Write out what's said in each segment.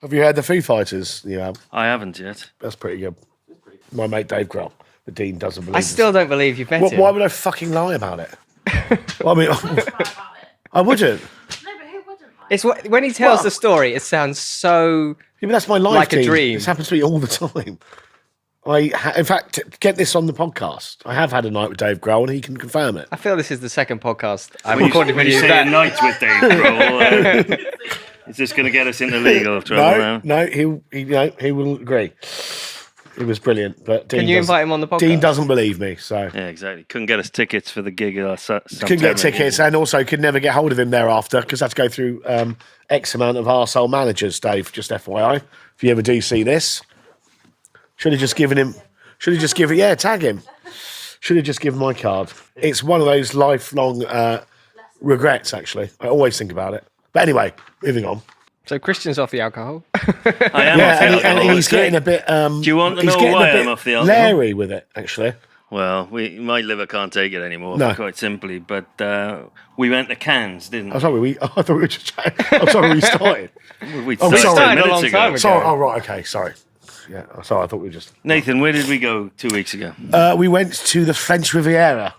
Have you heard the Foo Fighters? You have? I haven't yet. That's pretty good. My mate Dave Grohl, the Dean doesn't believe. I still don't believe you've met him. Why would I fucking lie about it? Well, I mean, I wouldn't. No, but who wouldn't? It's when he tells the story, it sounds so Yeah, but that's my life, like a Dean. dream. This happens to me all the time. In fact, get this on the podcast. I have had a night with Dave Grohl, and he can confirm it. I feel this is the second podcast I've recorded with When you you. say a night with Dave Grohl, is this going to get us into legal trouble now? No, he will agree. It was brilliant, but Dean Can you invite him on the podcast? Dean doesn't believe me, so Yeah, exactly. Couldn't get us tickets for the gig. couldn't get tickets, and also could never get hold of him thereafter because had to go through X amount of arsehole managers. Dave, just FYI, if you ever do see this, should have just given him. Yeah, tag him. Should have just given my card. It's one of those lifelong regrets. Actually, I always think about it. But anyway, moving on. So Christian's off the alcohol. I am off the and alcohol. he's getting a bit. Do you want to he's know getting why a bit I'm off the alcohol? Leery with it, actually. Well, my liver can't take it anymore, No. quite simply. But we went to Cannes, didn't we? I thought we were just chatting. I'm sorry, we started. We Oh, started sorry. 10 minutes A long time ago. Sorry. Oh, right. Okay. Sorry. Yeah. Sorry. I thought we were just. Nathan, where did we go 2 weeks ago? We went to the French Riviera,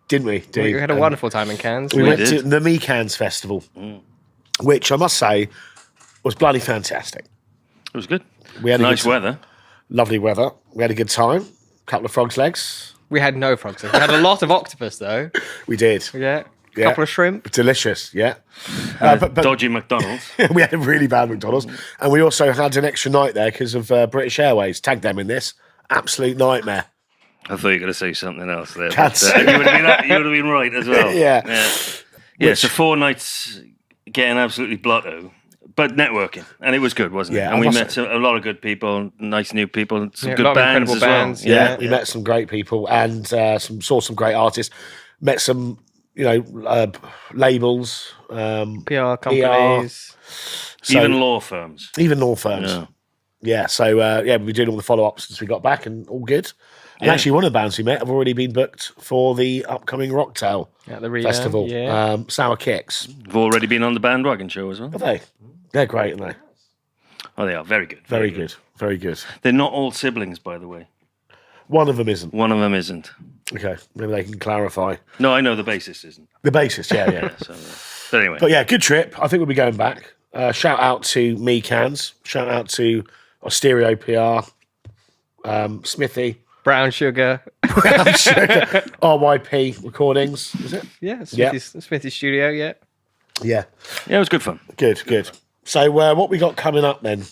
didn't we? We had a wonderful time in Cannes. We went did. to the Me Cannes Festival, which I must say was bloody fantastic. It was good. We had a Nice good weather. Lovely weather. We had a good time. Couple of frogs' legs. We had no frogs. We had a lot of octopus, though. We did. Yeah. Yeah. Couple of shrimp. Delicious. Yeah. But Dodgy McDonald's. we had a really bad McDonald's, and we also had an extra night there because of British Airways. Tagged them in this. Absolute nightmare. I thought you were going to say something else there. Cats. But, you would have been right as well. Yeah. Yeah, so 4 nights getting absolutely blotto, but networking. And it was good, wasn't it? Yeah, And I we must met a lot of good people, nice new people, some Yeah, a good lot of bands incredible as well. bands, Yeah, we met some great people and saw some great artists. Met some, labels, PR companies. so- Even law firms. even law firms. Yeah. Yeah, so we've been doing all the follow-ups since we got back, and all good. And Yeah. actually, one of the bands we met have already been booked for the upcoming Rocktail At the Arena, Festival. yeah. Sour Kicks. We've already been on the bandwagon show as well. Are they? They're great, aren't they? Oh, they are very good. Very good. Very good. They're not all siblings, by the way. One of them isn't. One of them isn't. Okay, maybe they can clarify. No, I know the bassist isn't. The bassist, yeah. So, but anyway, But yeah, good trip. I think we'll be going back. Shout out to Me Cans. Shout out to Austereo PR, Smithy, Brown sugar. RYP Recordings. Is it? Yeah, Yeah. Smithy's studio, yeah. Yeah. yeah, it was good fun. Good. So what we got coming up then?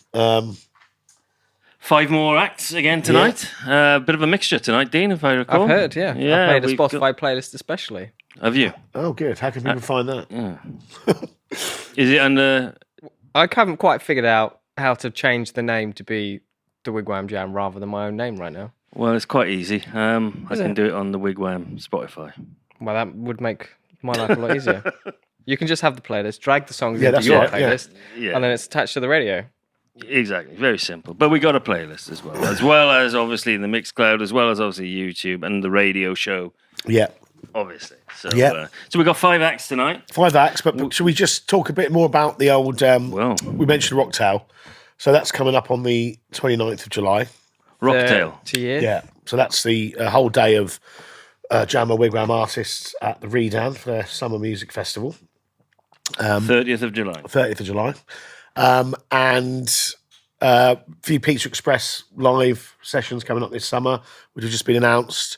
5 more acts again tonight. Bit of a mixture tonight, Dean, if I recall. I've heard, yeah. Yeah, I've made a we've Spotify playlist especially. Have you? Oh, good. How can people find that? Is it under... I haven't quite figured out how to change the name to be the Wigwam Jam rather than my own name right now. Well, it's quite easy. I can it? do it on the Wigwam Spotify. Well, that would make my life a lot easier. You can just have the playlist, drag the songs Yeah, into that's your right, yeah. playlist, Yeah. and then it's attached to the radio. Exactly. Very simple. But we got a playlist as well as obviously the Mixcloud, as well as obviously YouTube and the radio show, Yeah. obviously. So, Yeah. So we got 5 acts tonight. 5 acts, but should we just talk a bit more about the old... Well, we mentioned Rocktail. So that's coming up on the 29th of July. Rocktail. To you. Yeah. So that's the whole day of Jamma Wigwam artists at the Redan for their Summer Music Festival. 30th of July. 30th of July. And a few Pizza Express live sessions coming up this summer, which have just been announced.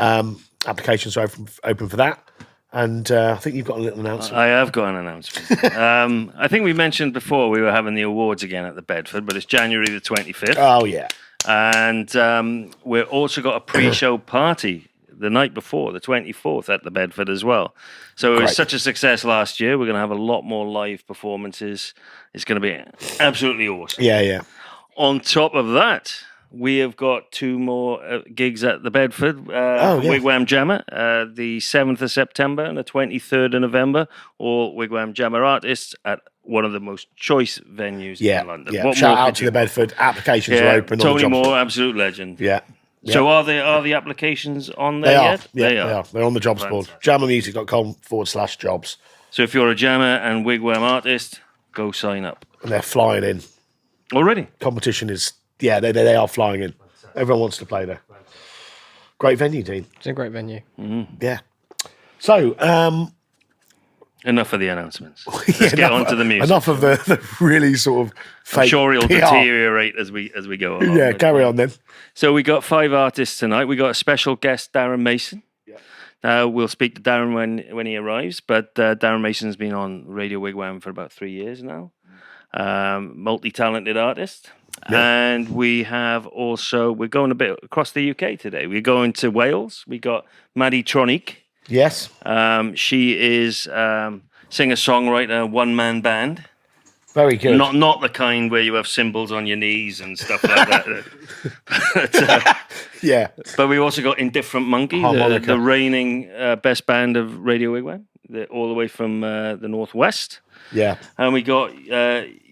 Applications are open for that. And I think you've got a little announcement. I have got an announcement. I think we mentioned before we were having the awards again at the Bedford, but it's January the 25th. Oh, yeah. And we've also got a pre-show party the night before, the 24th, at the Bedford as well. So it was Great. such a success last year. We're going to have a lot more live performances. It's going to be absolutely awesome. Yeah. On top of that, we have got 2 more gigs at the Bedford. yeah. Wigwam Jamma, the 7th of September and the 23rd of November. All Wigwam Jamma artists at one of the most choice venues in London. Yeah. What Shout more out could to you the Bedford. Applications want? are open. on the Tony job Moore, board. absolute legend. Yeah. So are the applications on there They are. yet? Yeah, they are. They're on the jobs board. jammamusic.com/jobs. So if you're a Jamma and Wigwam artist, go sign up. And they're flying in. Already? Competition is, they are flying in. Everyone wants to play there. Great venue, Dean. It's a great venue. Yeah. So, Enough of the announcements. Let's get on to the music. Enough of the really sort of fake I'm sure it'll PR. deteriorate as we go along. Yeah, carry on then. So we got 5 artists tonight. We got a special guest, Darren Mason. We'll speak to Darren when he arrives, but Darren Mason's been on Radio Wigwam for about 3 years now. Multi-talented artist. Yeah. And we have also, we're going a bit across the UK today. We're going to Wales. We got Maddie Tronic. Yes. She is singer-songwriter, one-man band. Very good. Not the kind where you have cymbals on your knees and stuff like that. Yeah. But we also got Indifferent Monkey, the reigning best band of Radio Wigwam, all the way from the northwest. Yeah. And we got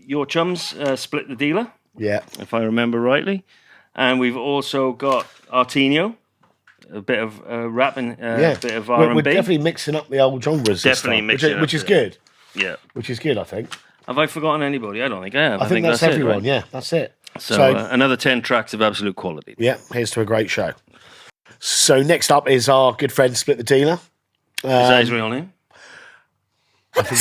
your chums, Split the Dealer, if I remember rightly. And we've also got Artinho, a bit of rap and a bit of R&B. We're definitely mixing up the old genres. Definitely mixing up, which is good. Yeah. Which is good, I think. Have I forgotten anybody? I don't think I have. I think that's everyone. It, right? Yeah, that's it. So another 10 tracks of absolute quality. Yeah, here's to a great show. So next up is our good friend Split the Dealer. Is that his real name? I think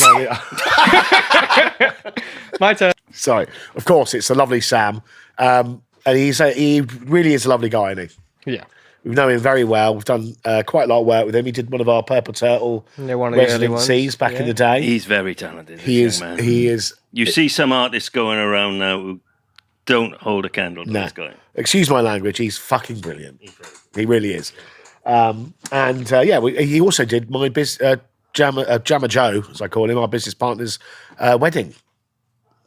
My turn. Sorry. Of course, it's the lovely Sam. And he really is a lovely guy, isn't he? Yeah. We've known him very well. We've done quite a lot of work with him. He did one of our Purple Turtle residencies back in the day. He's very talented. He is. Man. He is. You see some artists going around now who don't hold a candle to this guy. Excuse my language. He's fucking brilliant. He really is. He also did my Jamma Joe, as I call him, our business partner's wedding.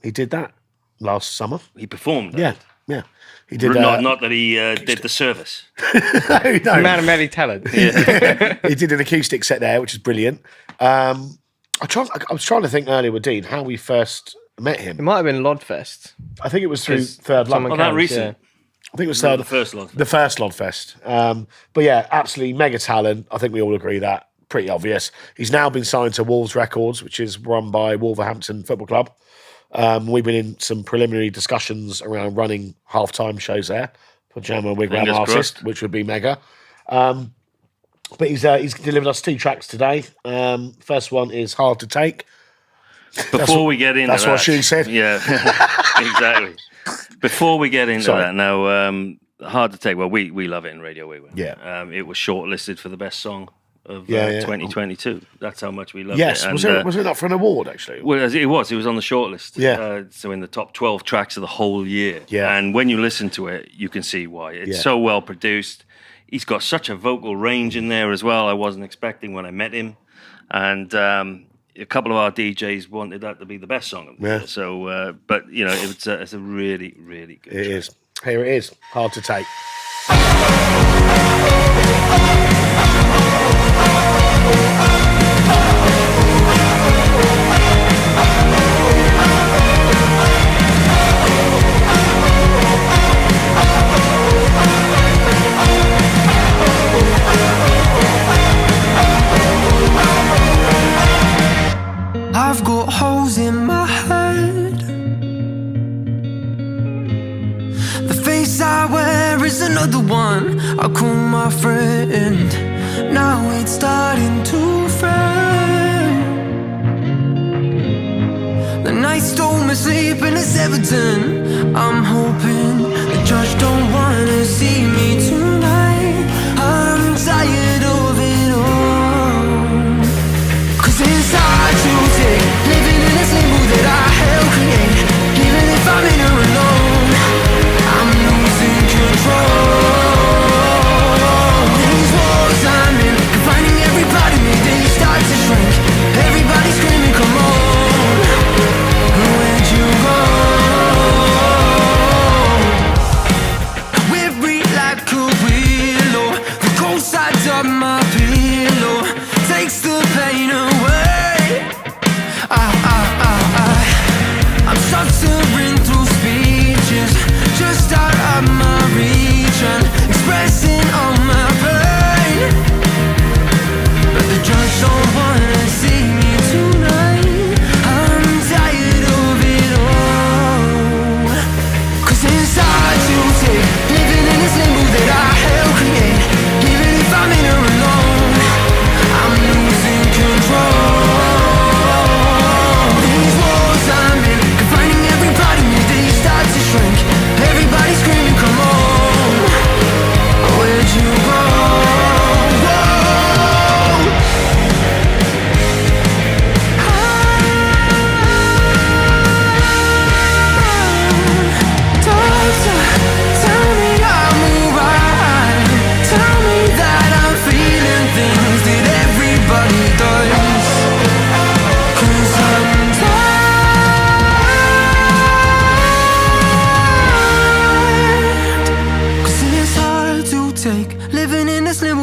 He did that last summer. He performed. Yeah. He did. Not that he did the service. No. Man of many talents. Yeah. He did an acoustic set there, which is brilliant. I was trying to think earlier with Dean how we first met him. It might have been Lodfest. I think it was through Third Love. someone that counts, recent? I think it was The first Lodfest. The first Lodfest. But yeah, absolutely mega talent. I think we all agree that. Pretty obvious. He's now been signed to Wolves Records, which is run by Wolverhampton Football Club. We've been in some preliminary discussions around running halftime shows there for Jamma and Wigwam artist, which would be mega. But he's delivered us 2 tracks today. First one is Hard to Take. Before we get into that's that, what she said. Yeah, exactly. Before we get into that, now Hard to Take. Well, we love it in Radio Wigwam. Yeah. It was shortlisted for the best song of 2022. That's how much we love it. Yes, And, was it up for an award actually? Well, it was on the shortlist. Yeah. So in the top 12 tracks of the whole year. Yeah. And when you listen to it, you can see why. It's so well produced. He's got such a vocal range in there as well. I wasn't expecting when I met him. And a couple of our DJs wanted that to be the best song of the year. So, but you know, it's a really, really good track. It is. Here it is. Hard to Take. I've got holes in my head. The face I wear is another one I call my friend. Now it's starting to fade. The night stole my sleep and it's Everton. I'm hoping the judge don't wanna see me tonight. I'm tired of it all. 'Cause it's hard to take, living in this limbo that I help create. Even if I'm in here alone, I'm losing control. These walls I'm in, confining every part of me, they start to shrink. Everybody screaming, come on, where'd you go? It's hard to take, living in this limbo that I helped create. Even if I'm in here alone, I'm losing control. These walls I'm in, confining every part of me, they start to shrink. Everybody's screaming, come on, where'd you go?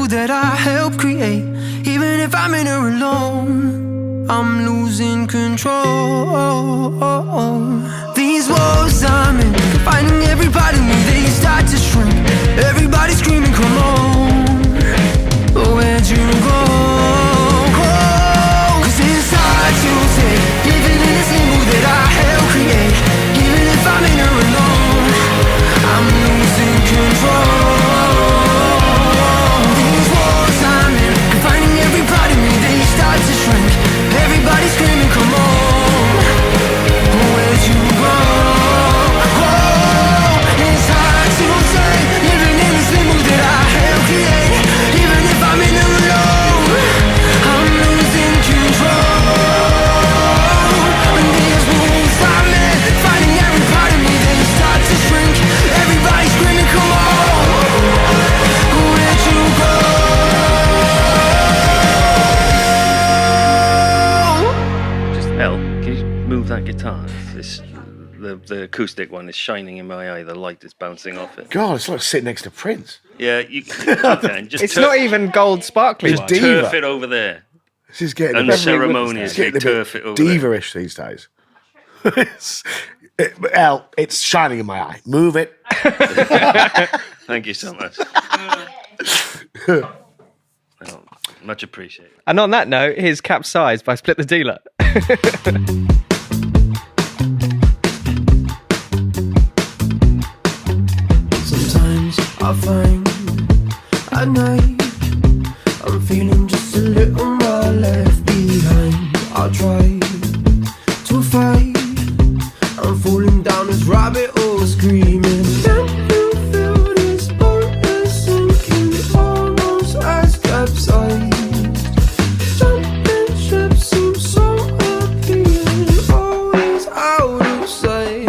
That I helped create. Even if I'm in here alone, I'm losing control. These walls I'm in, finding every part of me, they start to shrink. Everybody screaming, come on, where'd you go? Cause it's hard to take, living in this limbo that I helped create. Even if I'm in here alone, I'm losing control. Everybody's screaming, come on, where'd you go? It's hard to say, living in this limbo that I helped create. Even if I'm in here alone, I'm losing control. And these wounds I'm in, finding every part of me, they start to shrink. Everybody's screaming, come on, where'd you go? Move that guitar. The acoustic one is shining in my eye. The light is bouncing off it. God, it's like sitting next to Prince. Yeah, you can just. It's not even gold sparkly. Just turf it over there. This is getting And ceremoniously turf it over there. diva-ish these days. It's shining in my eye. Move it. Thank you so much. Well, much appreciated. And on that note, here's Capsized by Split the Dealer. Sometimes I find at night I'm feeling just a little more left behind. I try to fight, I'm falling down this rabbit hole screaming. Can you feel this boat is sinking almost as capsized? Jumping ship seems so appealing, always out of sight.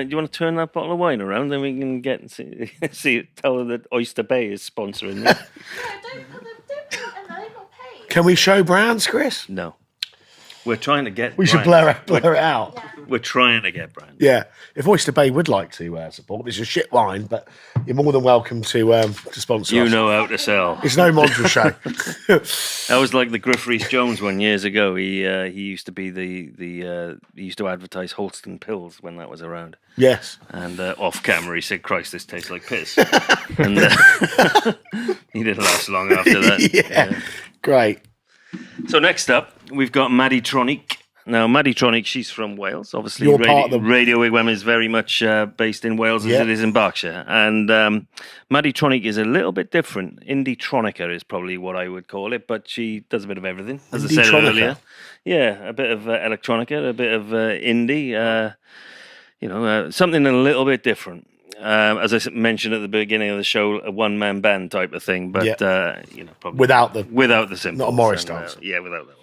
do you want to turn that bottle of wine around, then we can get and tell her that Oyster Bay is sponsoring this. Don't got paid. Can we show brands, Chris? No. We're trying to get. We should blur it out. Yeah. We're trying to get brand. Yeah, if Oyster Bay would like to support, it's a shit wine, but you're more than welcome to sponsor us. You know how to sell. It's no Montreux show. That was like the Griff Rhys-Jones one years ago. He used to be he used to advertise Holston Pills when that was around. Yes. And off camera, he said, "Christ, this tastes like piss." And he didn't last long after that. Yeah. Great. So next up, we've got Maddie Tronic. Now, Maddie Tronic, she's from Wales. Obviously, You're part of the... Radio Wigwam is very much based in Wales as it is in Berkshire. And Maddie Tronic is a little bit different. Indie Tronica is probably what I would call it, but she does a bit of everything, as I said earlier. Yeah, a bit of electronica, a bit of indie, something a little bit different. As I mentioned at the beginning of the show, a one-man band type of thing, but probably without the cymbals, not a Morris dance. Without that.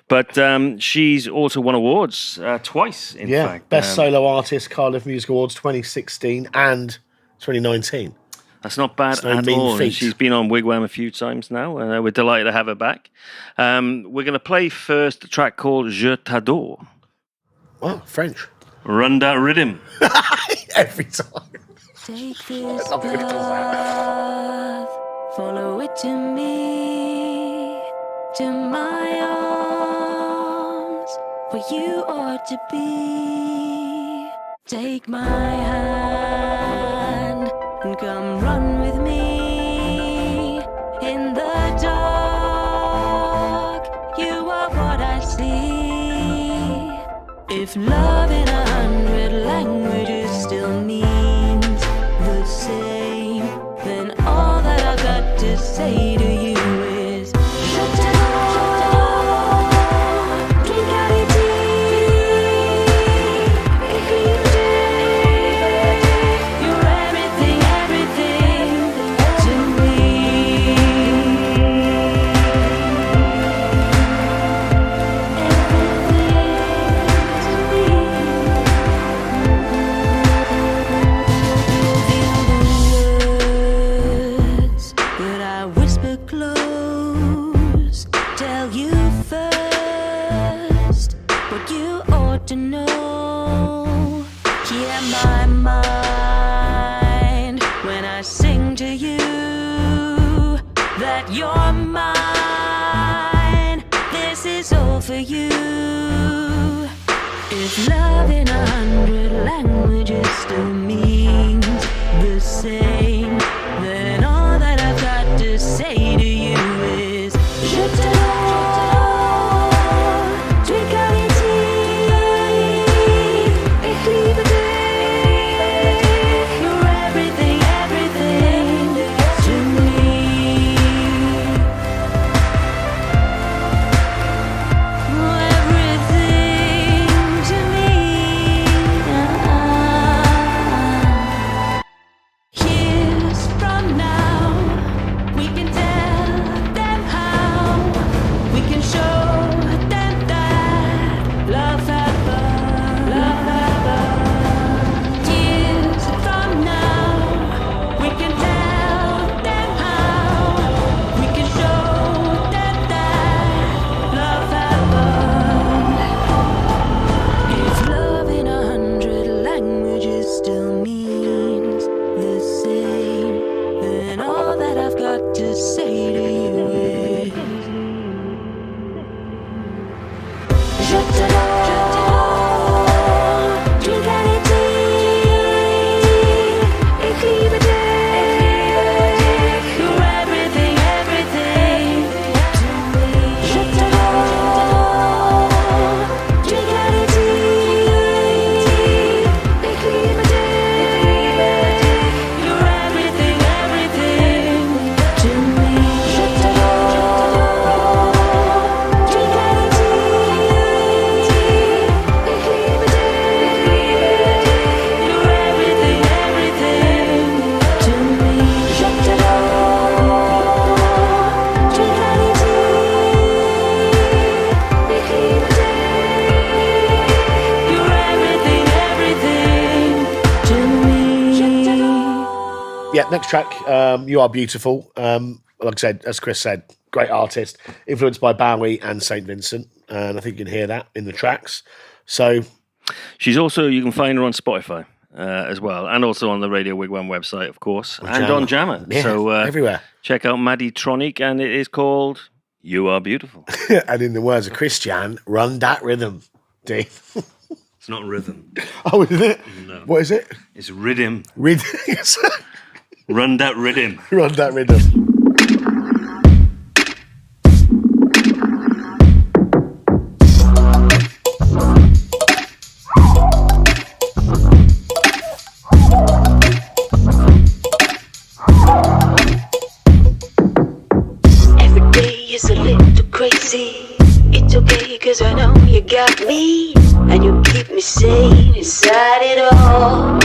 But she's also won awards twice. In fact, Best Solo Artist, Cardiff Music Awards 2016 and 2019. That's not bad at all. She's been on Wigwam a few times now, and we're delighted to have her back. We're going to play first a track called Je t'adore. Oh, French. Run that rhythm. Every time. Take this path, follow it to me, to my arms, where you ought to be. Take my hand and come run with me in the dark. You are what I see. If love in 100 languages still means the same, then all that I've got to say to you is Je t'adore, drink out your tea, you're everything, everything to me. To know, hear my mind when I sing to you that you're mine. This is all for you. If love in 100 languages still means the same, then all that I've got to say to you is Je t'adore. next track, You Are Beautiful. Like I said, as Chris said, great artist, influenced by Bowie and St. Vincent. And I think you can hear that in the tracks. So She's also, you can find her on Spotify as well, and also on the Radio Wigwam website, of course, and on Jamma. Yeah, so everywhere. Check out Maddie Tronic, and it is called You Are Beautiful. And in the words of Christian, run that rhythm, Dean. It's not rhythm. Oh, is it? No. What is it? It's rhythm. Rhythm. Run that rhythm. Run that rhythm. Every day is a little crazy. It's okay, cause I know you got me, and you keep me sane inside it all.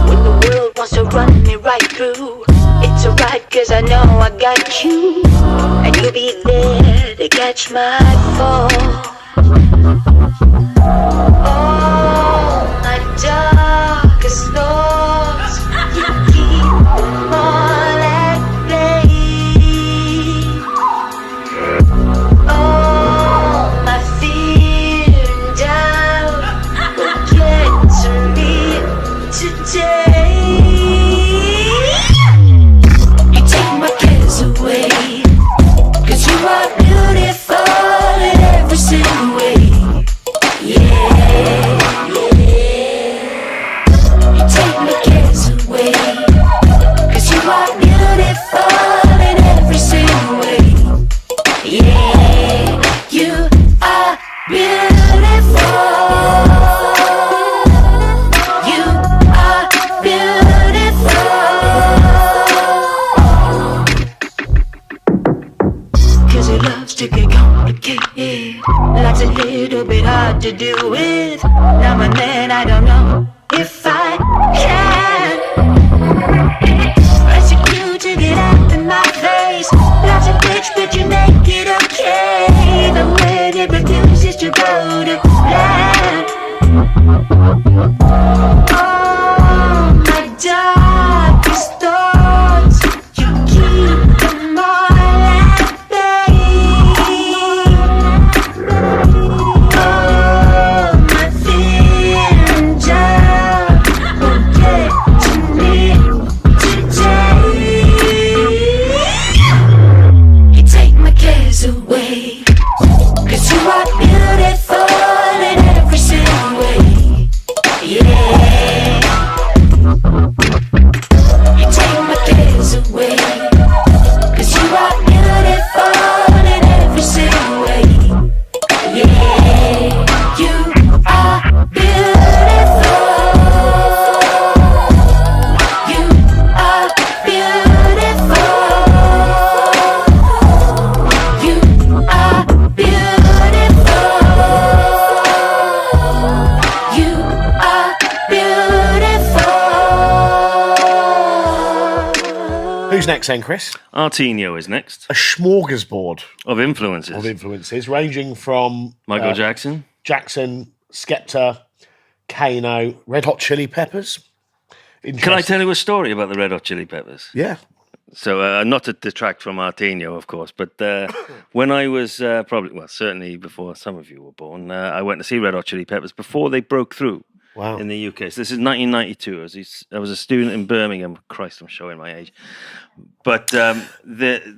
When the world wants to run me right through, it's alright, cause I know I got you, and you'll be there to catch my fall. All my darkest thoughts, you keep them all at bay. All my fear and doubt will get to me today. You take my cares away, cause you are beautiful in every single way. Yeah, you take my cares away, cause you are beautiful in every single way. Yeah, you are beautiful. You are beautiful. Cause your loves to get complicated, life's a little bit hard to deal with. Now and then I don't know if I can. Pressing you to get up in my face. Lots of bitch, but you make it okay. Even when it refuses to go to plan. All my darkest thoughts, you keep them all at bay. All my fear and doubt will get to me today. You take my cares away, cause you are beautiful in every single way. Yeah. You take my cares away, cause you are beautiful in every single way. Yeah. You are beautiful. You are beautiful. You are beautiful. You are beautiful. Who's next then, Chris? Artinho is next, A smorgasbord of influences. of influences, ranging from Michael Jackson. Jackson, Skepta, Kano, Red Hot Chili Peppers. Can I tell you a story about the Red Hot Chili Peppers? Yeah. So, not to detract from Artinho, of course, but when I was certainly before some of you were born, I went to see Red Hot Chili Peppers before they broke through Wow. in the UK. So this is 1992. I was a student in Birmingham. Christ, I'm showing my age. But the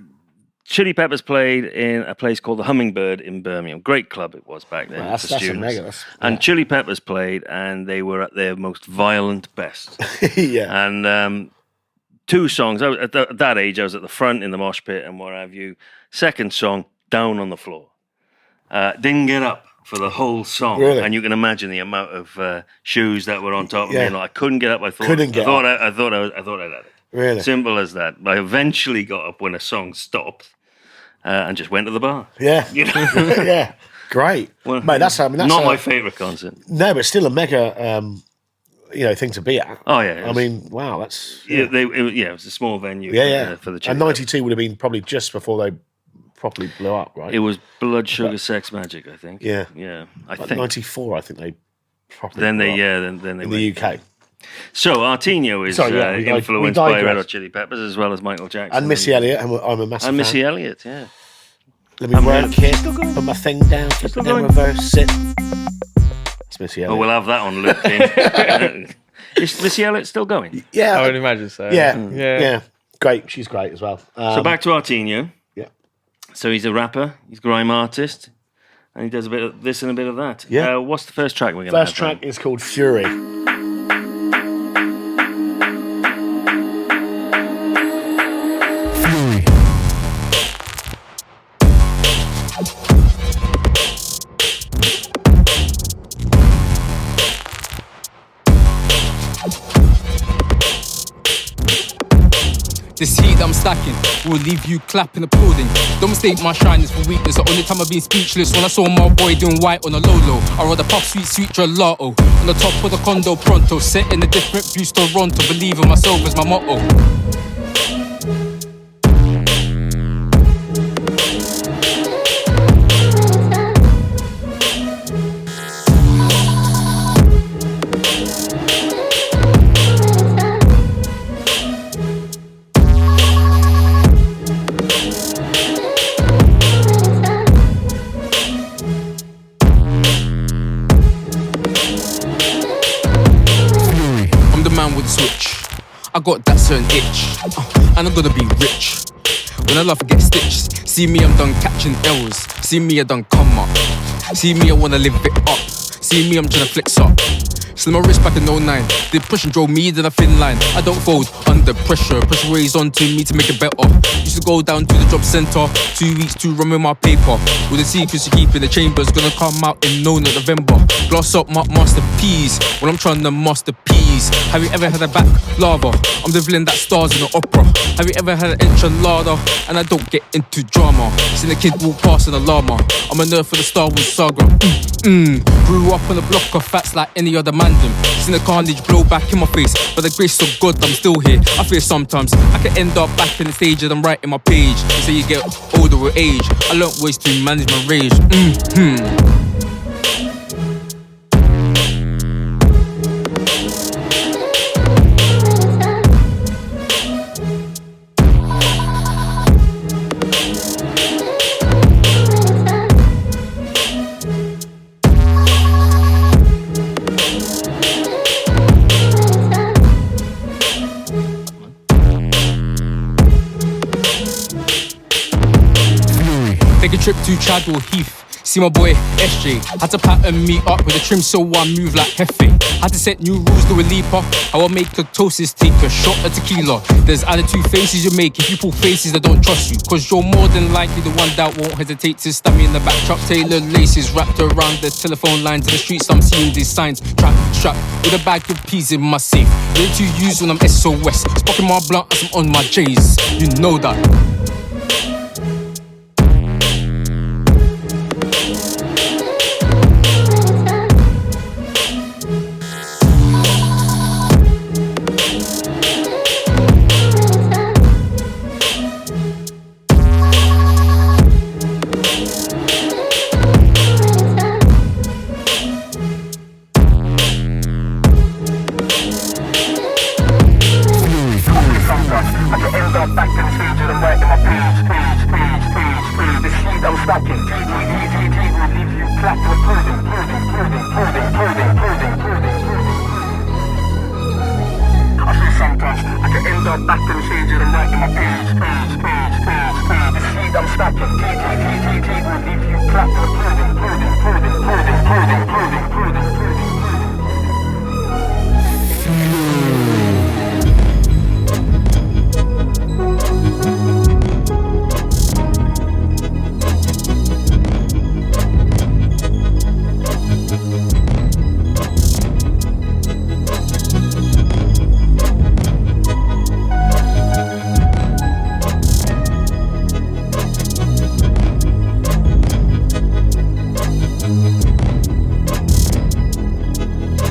Chili Peppers played in a place called the Hummingbird in Birmingham. Great club it was back then Wow, for that's students. mega. And Chili Peppers played, and they were at their most violent best. Yeah. And two songs. At that age, I was at the front in the mosh pit and what have you. Second song, down on the floor. Didn't get up for the whole song. Really? And you can imagine the amount of shoes that were on top of Yeah. me. Like, I couldn't get up. I thought I'd had it. Really? Simple as that. I eventually got up when a song stopped and just went to the bar. Yeah. You know? Yeah. Great. Well, Mate, that's not my favourite concert. No, but still a mega thing to be at. Oh, yeah. I mean, wow, that's It was a small venue for the Chili And 92 would have been probably just before they properly blew up, right? It was Blood Sugar Sex Magic, I think. Yeah. Yeah. I Like think 94, I think they properly then blew they up then they in went. the UK. So Artinho is we influenced by digress. Red Hot Chili Peppers as well as Michael Jackson. And Missy Elliott, I'm a massive And Missy fan. Elliott, yeah. Let me work it, put my thing down, flip it down, going. reverse it. It's Missy Oh, Elliott. we'll have that on loop. King. Is Missy Elliott still going? Yeah, I would imagine so. yeah. Great, she's great as well. So back to Artinho. Yeah. So he's a rapper, he's a grime artist, and he does a bit of this and a bit of that. Yeah. What's the first track we're going to First track is called Fury. This heat I'm stacking will leave you clapping, applauding. Don't mistake my shyness for weakness. The only time I've been speechless when I saw my boy doing white on a low. I rather pop sweet gelato on the top of the condo pronto. Set in a different views, Toronto. Believe in myself is my motto. With the switch, I got that certain itch, and I'm gonna be rich. When I love get stitched, see me I'm done catching L's. See me I done come up. See me I wanna live it up. See me I'm tryna flex up. Slim my wrist back in 09. Did push and drove me than a thin line. I don't fold under pressure. Pressure weighs onto me to make it better. Used to go down to the job centre. 2 weeks to run with my paper. With the secrets you keep in the chambers, gonna come out in November. Gloss up my masterpiece when I'm trying to masterpiece. Have you ever had a back lava? I'm the villain that stars in the opera. Have you ever had an enchilada? And I don't get into drama. Seen a kid walk past in a llama. I'm a nerd for the Star Wars saga. Grew up on a block of fats like any other man. Seen the carnage blow back in my face, but the grace of God I'm still here. I fear sometimes I could end up back in the stage and I'm writing my page. They say you get older with age. I learnt ways to manage my rage. Take a trip to Chadwell Heath. See my boy SJ. Had to pattern me up with a trim so I move like Hefe. Had to set new rules to a leaper. How I make a toast take a shot of tequila. There's either two faces you make if you pull faces that don't trust you. Cause you're more than likely the one that won't hesitate to stab me in the back. Chuck Taylor laces wrapped around the telephone lines. In the streets I'm seeing these signs. Trap with a bag of peas in my safe. Ready to use when I'm SOS. Sparking my blunt as I'm on my J's. You know that.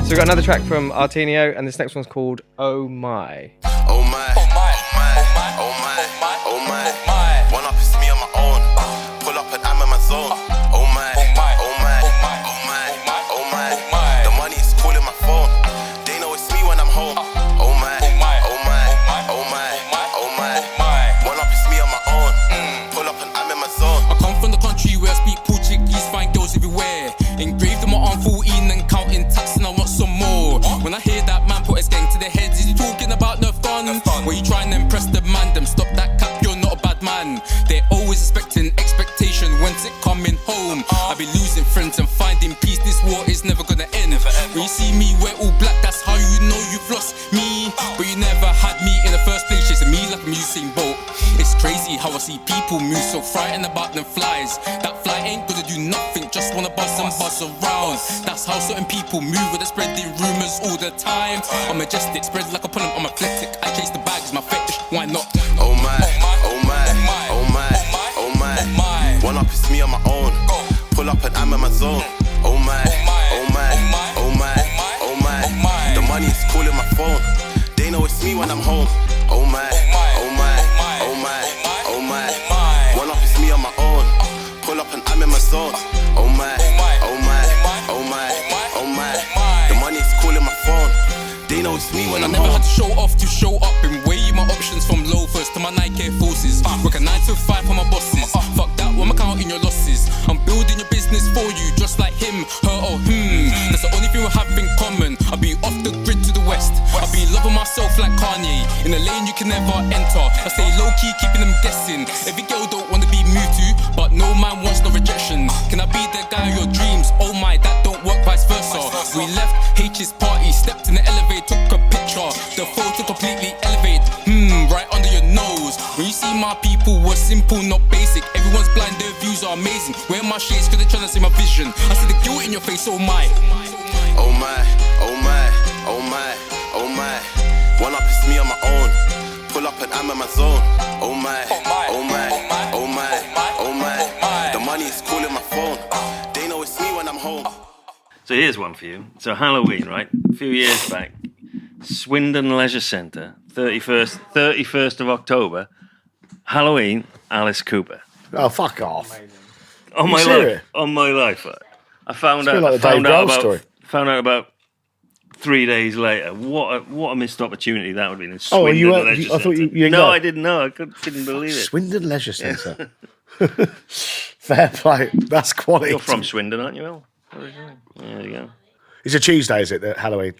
So we've got another track from Artinho, and this next one's called Oh My. Oh my, oh my, oh my, oh my, oh my, oh my. One up is me on my own. Pull up and I'm in my zone. Oh my, oh my, oh my, oh my, oh my, oh my. The money is calling my phone. They know it's me when I'm home. Engraved on my arm 14 and counting tax and I want some more. When I hear that man put his gang to the heads, he's talking about Nerf gun. When you try and impress the man, them stop that cap, you're not a bad man. They're always expecting expectation, when's it coming home? I be losing friends and finding peace, this war is never gonna end. When you see me wear all black, that's how you know you've lost me. But you never had me in the first place, chasing me like a Usain Bolt. It's crazy how I see people move so frightened about them flies. That fly ain't gonna do nothing, just wanna buzz and buzz around. That's how certain people move, with the spreading rumours all the time. I'm majestic, spread like a pollen, I'm athletic. I chase the bags, my fetish, why not? Oh my, oh my, oh my, oh my. One up is me on my own. Pull up and I'm in my zone. Oh my, oh my, oh my, oh my. The money is calling my phone. They know it's me when I'm home. Oh my, oh my, oh my, oh my. One up is me on my own. Pull up and I'm in my zone. Oh my, oh my, oh my, oh my. The money is calling my phone. They know it's me when I'm home. I never had to show off to show up and weigh my options from loafers to my Nike forces. Work a 9 to 5 for my bosses. Fuck that, when I'm counting your losses. I'm building your business for you, just like him, her or him. That's the only thing we have in common. I'll be off the grid to the west. I'll be loving myself like Kanye. In a lane you can never enter. I stay low key, keeping them guessing. Every girl don't wanna be moved to, but no man wants no rejection. Can I be the guy of your dreams? Oh my, that don't work, vice versa. We left H's party, stepped in the elevator, took a picture. The photo completely elevated, right under your nose. When you see my people, we're simple, not basic. Everyone's blind, their views are amazing. Wear my shades, cause they're trying to see my vision. I see the guilt in your face, oh my. Oh my, oh my, oh my, oh my. One up is me on my own. Pull up and I'm in my zone. Oh my, oh my, oh my, oh my, oh my. The money is calling my phone. They know it's me when I'm home. So here's one for you. So Halloween, right? A few years back, Swindon Leisure Centre, 31st of October, Halloween, Alice Cooper. Oh, fuck off. On my life. On my life. I found out. Like found out about 3 days later. What a missed opportunity that would have been. In Oh, Swindon you were? Leisure I thought you. Centre. No, I didn't know. I couldn't believe it. Swindon Leisure Centre. Fair play. That's quality. You're from Swindon, aren't you, El? There you go. It's a Tuesday, is it? The Halloween.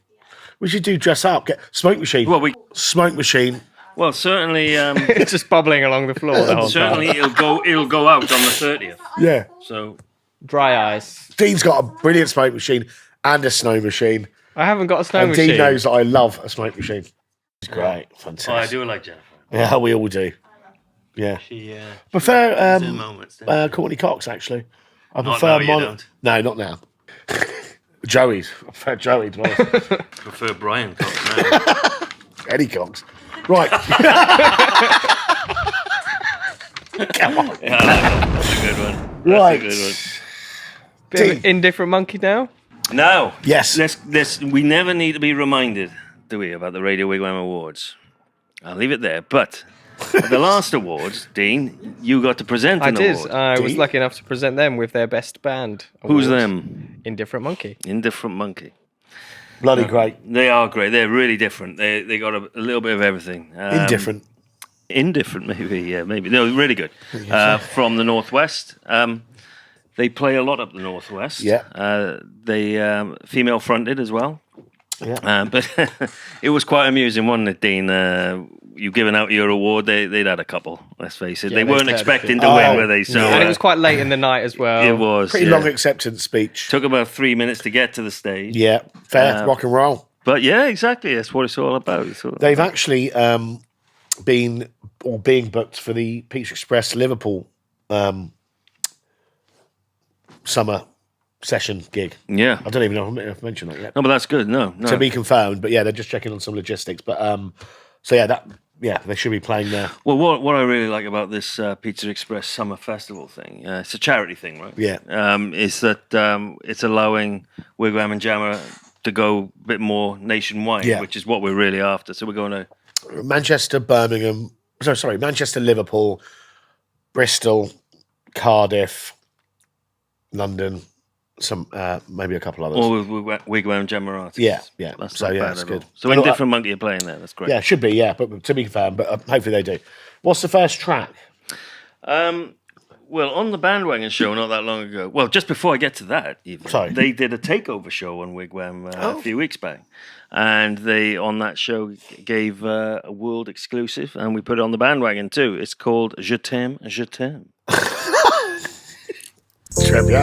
We should do dress up. Get smoke machine. Well, smoke machine. Well, certainly. It's just bubbling along the floor the whole certainly, time. it'll go out on the 30th. Yeah. So Dry ice. Dean's got a brilliant smoke machine and a snow machine. I haven't got a snow And machine. Dean knows that I love a smoke machine. It's great. Fantastic. I do like Jennifer. Yeah, we all do. Yeah. She prefer moments. Courtney Cox, actually. I Not prefer now, you don't. No, not now. Joey's. I prefer Joey, to be honest. Prefer Brian Cox now. Eddie Cox. Right. Come on. Yeah, that's a good one. That's Right. a good one. Bit of an indifferent monkey now. Now, Yes. we never need to be reminded, do we, about the Radio Wigwam Awards? I'll leave it there. But at the last awards, Dean, you got to present I an did. award. I was Dean? lucky enough to present them with their best band. Who's awards. them? Indifferent Monkey. Indifferent Monkey. Bloody great. They are great. They're really different. They got a little bit of everything. Indifferent. Indifferent, maybe. Yeah, maybe. No, really good. From the Northwest. They play a lot up the Northwest. Yeah. They female fronted as well. Yeah. But it was quite amusing, wasn't it, Dean? You giving out your award, they'd had a couple, let's face it. Yeah, they they'd weren't had a expecting few. to win, were they? So, no. And it was quite late in the night as well. it was. Pretty long acceptance speech. Took about 3 minutes to get to the stage. Yeah. Fair. Rock and roll. But yeah, exactly. That's what it's all about. They've actually being booked for the Pizza Express Liverpool summer session gig. Yeah. I don't even know if I've mentioned that yet. No, but that's good. No. To be confirmed, but yeah, they're just checking on some logistics. But so yeah, they should be playing there. Well, what I really like about this Pizza Express Summer Festival thing, it's a charity thing, right? Yeah. Is that it's allowing Wigwam and Jamma to go a bit more nationwide, Yeah. which is what we're really after. So we're going to Manchester, Birmingham. Manchester, Liverpool, Bristol, Cardiff, London. Some maybe a couple others. all with Wigwam and Jamma artists. Yeah. That's So not yeah, bad that's at good. all. So Indifferent Monkey are playing there. That's great. Yeah, should be. Yeah, but to be confirmed. But hopefully they do. What's the first track? Well, on the Bandwagon show not that long ago, well, just before I get to that, even, Sorry. they did a takeover show on Wigwam a few weeks back. And they, on that show, gave a world exclusive, and we put it on the Bandwagon too. It's called Je t'aime, je t'aime. Très bien.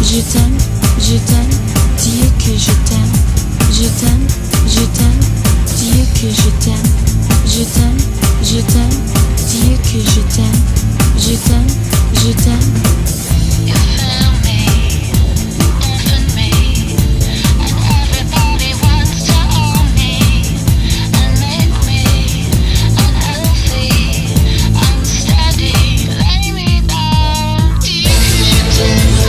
Je t'aime, je t'aime, dis que je t'aime, je t'aime, je t'aime, dis que je t'aime, je t'aime, je t'aime, dis que je t'aime, je t'aime, je t'aime. You feel me, often me, and everybody wants to own me and make me unhealthy, unsteady, lay me down. Dis que je t'aime.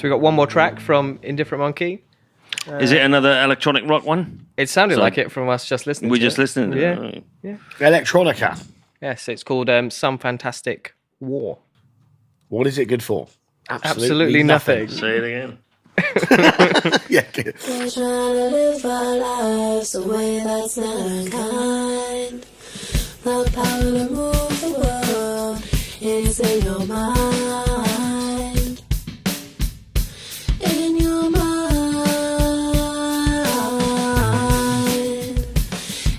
We got one more track from Indifferent Monkey. Is it another electronic rock one? It sounded like it from us just listening. We to just it. listened. Yeah. Yeah. Electronica. Yes, it's called Some Fantastic War. What is it good for? Absolutely nothing. Say it again. Yeah, good. We're trying to live our lives a way that's not unkind. The power to move the world is in your mind. In your mind.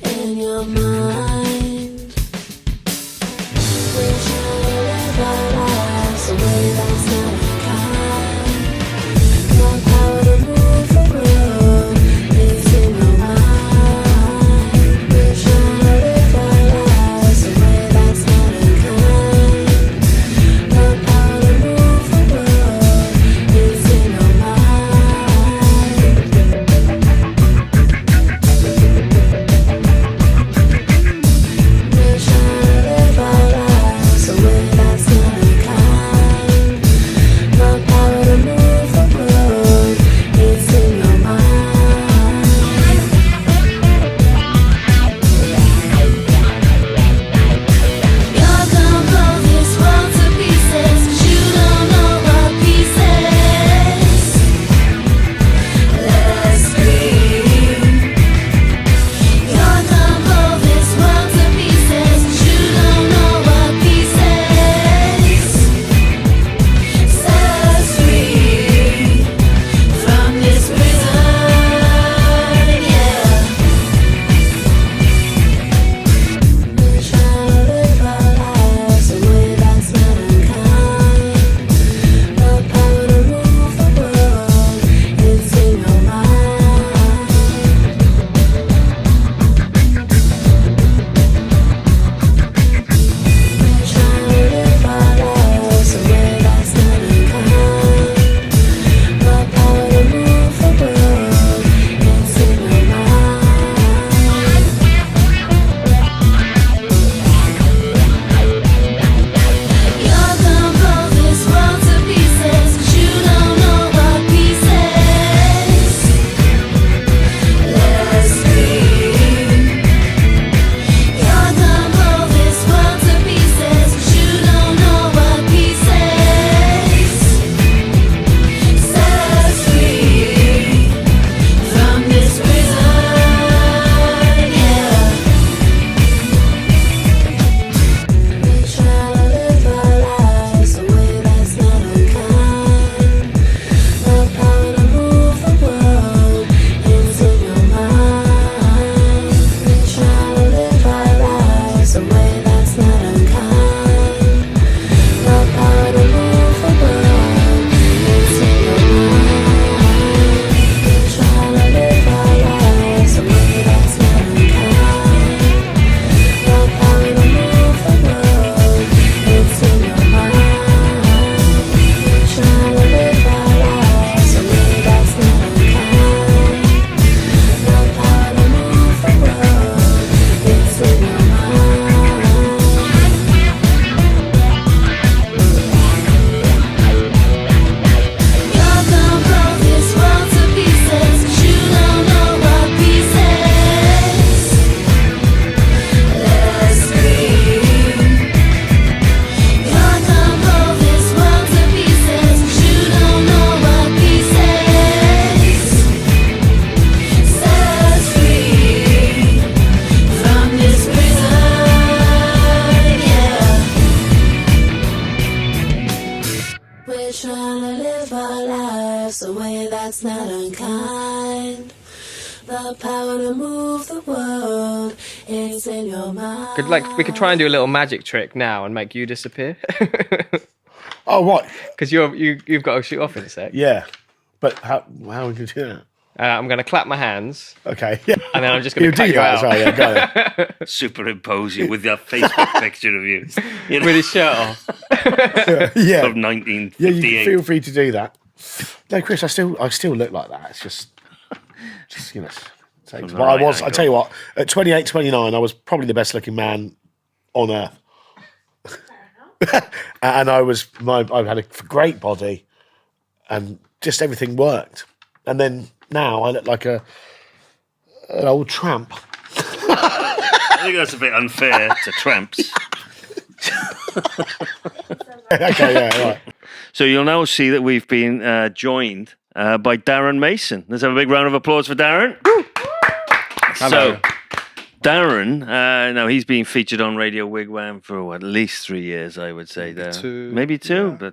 In your mind. We're trying to live our lives a way that's not unkind. The power to move the world is in your mind. We're trying to live our lives a way that's not unkind. The We're trying to live our lives a way that's not unkind. The power to move the world, it's in your mind. We could try and do a little magic trick now and make you disappear. Oh, what? Because you've got to shoot off in a sec. Yeah. But how would you do that? I'm going to clap my hands. Okay. Yeah. And then I'm just going to cut do you that out. as well, yeah, got it. Superimpose you with that Facebook picture of you. You know, With his shirt off. Yeah. of 1958. Yeah, you can feel free to do that. No, Chris, I still look like that. It's just you know. But I tell you what, at 28, 29, I was probably the best looking man on earth. And I had a great body and just everything worked. And then now I look like an old tramp. I think that's a bit unfair to tramps. Okay, yeah, right. So you'll now see that we've been joined by Darren Mason. Let's have a big round of applause for Darren. So, Darren, now he's been featured on Radio Wigwam for at least 3 years, I would say. Maybe two, yeah.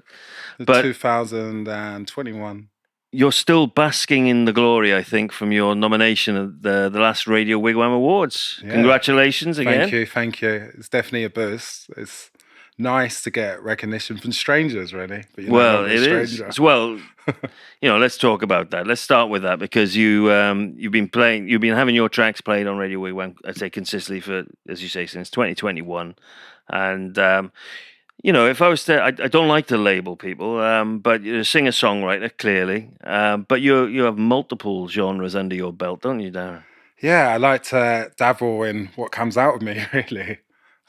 but 2021. You're still basking in the glory, I think, from your nomination at the last Radio Wigwam Awards. Yeah. Congratulations again. Thank you. It's definitely a boost. It's nice to get recognition from strangers, really. But Well, it is. Well, let's talk about that. Let's start with that because you've been having your tracks played on Radio Wigwam, I'd say consistently for, as you say, since 2021. And if I was to, I don't like to label people, but you're a singer-songwriter, clearly. But you have multiple genres under your belt, don't you, Darren? Yeah, I like to dabble in what comes out of me, really.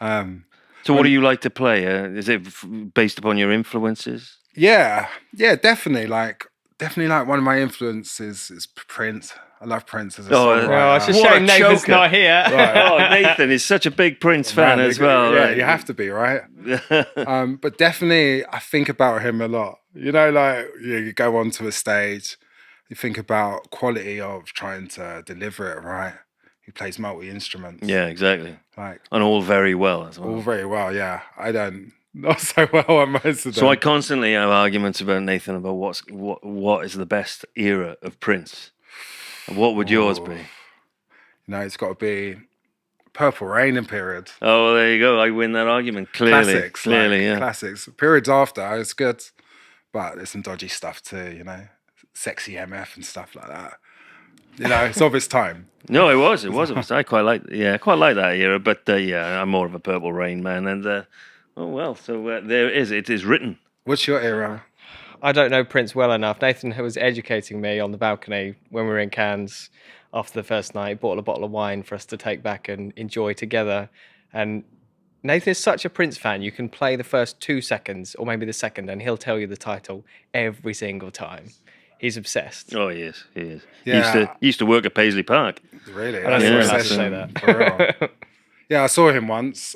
So what do you like to play? Is it based upon your influences? Yeah, definitely. Like one of my influences is Prince. I love Prince as a songwriter. Oh, it's a What a shame Nathan's choker. not here. Right. Oh, Nathan is such a big Prince fan as well. Yeah, right? you have to be, right? But definitely, I think about him a lot. You go onto a stage, you think about quality of trying to deliver it right. He plays multi-instruments. Yeah, exactly. Like, and all very well as well. all very well, yeah. I don't, not so well at most of them. So I constantly have arguments about Nathan about what is the best era of Prince. And what would yours be? It's got to be Purple Rain and period. Oh, well, there you go. I win that argument. Clearly. Classics. Periods after, it's good. But there's some dodgy stuff too, Sexy MF and stuff like that. It's of its time. No, it was. I quite like that era. But I'm more of a Purple Rain man. And there it is. It is written. What's your era? I don't know Prince well enough. Nathan was educating me on the balcony when we were in Cannes after the first night. He bought a bottle of wine for us to take back and enjoy together. And Nathan is such a Prince fan. You can play the first 2 seconds or maybe the second and he'll tell you the title every single time. He's obsessed. Oh, he is. Yeah. He used to work at Paisley Park. Really? I don't think we're allowed to obsession, say that. for real. Yeah, I saw him once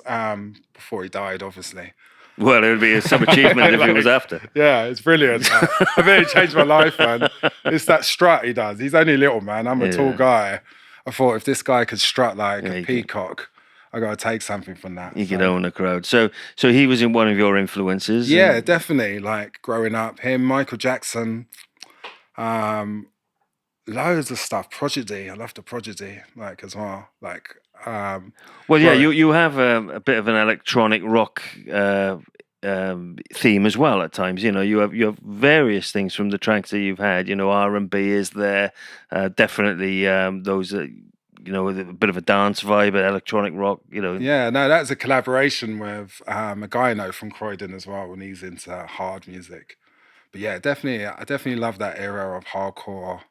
before he died, obviously. Well, it would be some achievement if it was after. Yeah, it's brilliant. I really changed my life, man. It's that strut he does. He's only little, man. I'm a tall guy. I thought if this guy could strut like a peacock, I got to take something from that. He could own a crowd. So he was in one of your influences. Yeah, definitely. Like growing up, him, Michael Jackson, loads of stuff. Prodigy. I love the Prodigy, as well. You have a bit of an electronic rock theme as well at times. You have various things from the tracks that you've had. R&B is there, definitely those with a bit of a dance vibe, electronic rock. Yeah, no, that's a collaboration with a guy I know from Croydon as well, when he's into hard music. But yeah, definitely, I definitely love that era of hardcore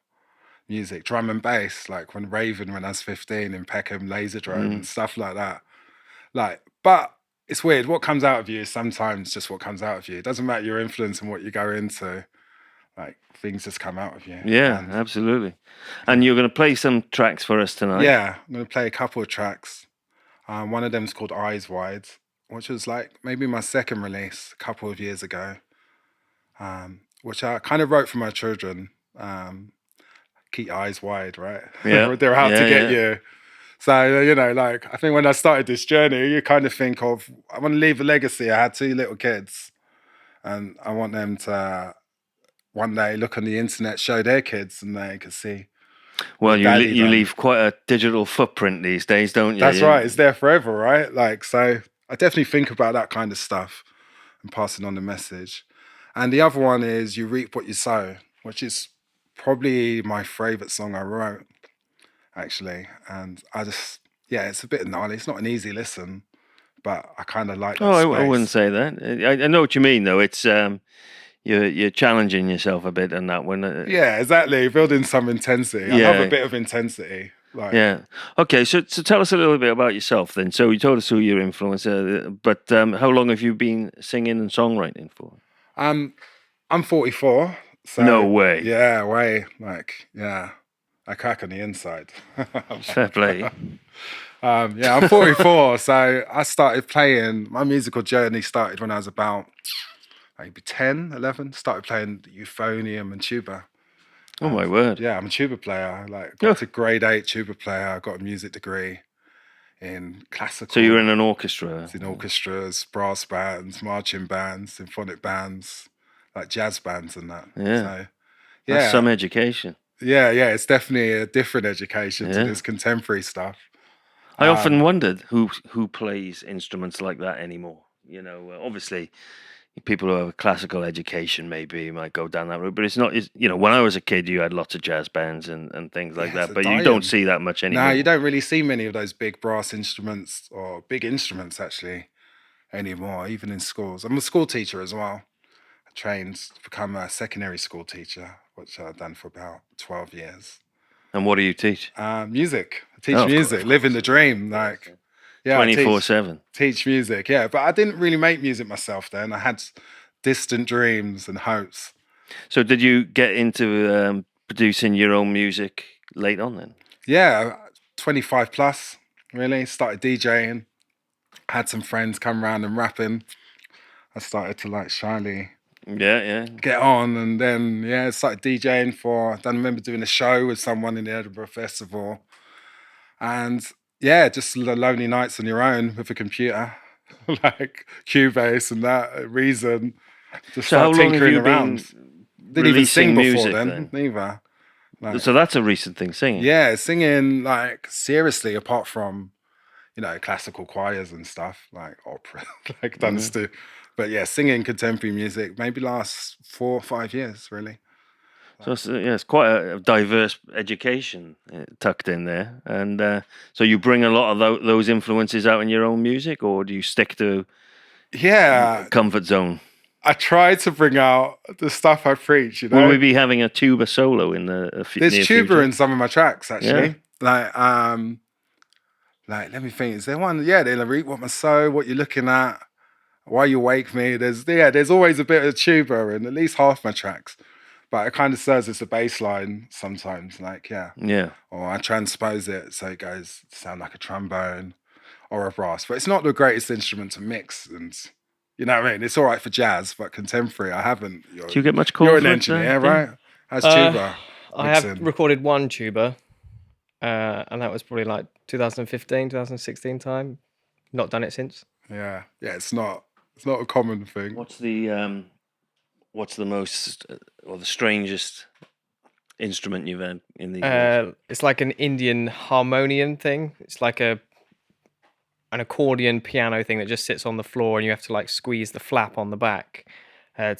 music, drum and bass, like when Raven, when I was 15, in Peckham, Laserdrome and stuff like that. But it's weird. What comes out of you is sometimes just what comes out of you. It doesn't matter your influence and what you go into. Things just come out of you. Yeah, absolutely. And you're going to play some tracks for us tonight. Yeah, I'm going to play a couple of tracks. One of them is called Eyes Wide, which was maybe my second release a couple of years ago, which I kind of wrote for my children. Keep eyes wide, right? Yeah. They're out to get you. So, I think when I started this journey, you kind of think of, I want to leave a legacy. I had 2 little kids. and I want them to one day look on the internet, show their kids, and they can see. Well, what you Daddy you done. leave quite a digital footprint these days, don't you? That's right. It's there forever, right? Like, so I definitely think about that kind of stuff and passing on the message. And the other one is You Reap What You Sow, which is probably my favorite song I wrote, actually. And I just, it's a bit gnarly. It's not an easy listen, but I kind of like that I wouldn't space. say that. I know what you mean, though. It's you're challenging yourself a bit on that one. Yeah, exactly. Building some intensity. I love Yeah. a bit of intensity. Like, Yeah. Okay. So tell us a little bit about yourself then. So you told us who your influencer, but how long have you been singing and songwriting for? I'm 44. So, No way. Yeah, way. Like, yeah, I crack on the inside. Fair play. I'm 44. So I started playing, my musical journey started when I was about maybe 10, 11. Started playing the euphonium and tuba. Oh my word. Yeah, I'm a tuba player. Like, got to grade 8 tuba player. I got a music degree in classical. So you're in an orchestra? In orchestras, brass bands, marching bands, symphonic bands, like jazz bands and that. Yeah. So, That's some education. Yeah, it's definitely a different education to this contemporary stuff. I often wondered who plays instruments like that anymore. You know, obviously, people who have a classical education maybe might go down that route, but it's not. When I was a kid, you had lots of jazz bands and things like that, but you don't see that much anymore. No, you don't really see many of those big brass instruments or big instruments actually anymore, even in schools. I'm a school teacher as well. I trained to become a secondary school teacher, which I've done for about 12 years. And what do you teach? Music. I teach music, living the dream. Like, 24/7. Teach music, but I didn't really make music myself then. I had distant dreams and hopes. So did you get into producing your own music late on then? Yeah, 25 plus, really. Started DJing. Had some friends come around and rapping. I started to like shyly get on, and then started DJing I remember doing a show with someone in the Edinburgh Festival, and just lonely nights on your own with a computer, like Cubase and that, Reason. Just So how start long have tinkering you around. been Didn't even sing releasing before music then, neither. Like, so that's a recent thing, singing. Yeah, singing like seriously, apart from classical choirs and stuff like opera, like done to. But singing contemporary music maybe last 4 or 5 years, really. So it's quite a diverse education tucked in there. And so you bring a lot of those influences out in your own music, or do you stick to comfort zone? I try to bring out the stuff I preach, Will we be having a tuba solo in the There's near tuba future? in some of my tracks, actually. Like, let me think. Is there one? Yeah, they'll read what my soul, what you're looking at, why you wake me. There's always a bit of tuba in at least half my tracks. But it kind of serves as a bass line sometimes, or I transpose it so it goes sound like a trombone or a brass. But it's not the greatest instrument to mix, and you know what I mean? It's all right for jazz, but contemporary, I haven't. Do you get much call You're for an it, engineer, Dean? right? How's tuba? I have recorded one tuba, and that was probably like 2015, 2016 time. Not done it since. Yeah, it's not a common thing. What's the most or the strangest instrument you've had in these years? It's like an Indian harmonium thing. It's like an accordion piano thing that just sits on the floor, and you have to like squeeze the flap on the back,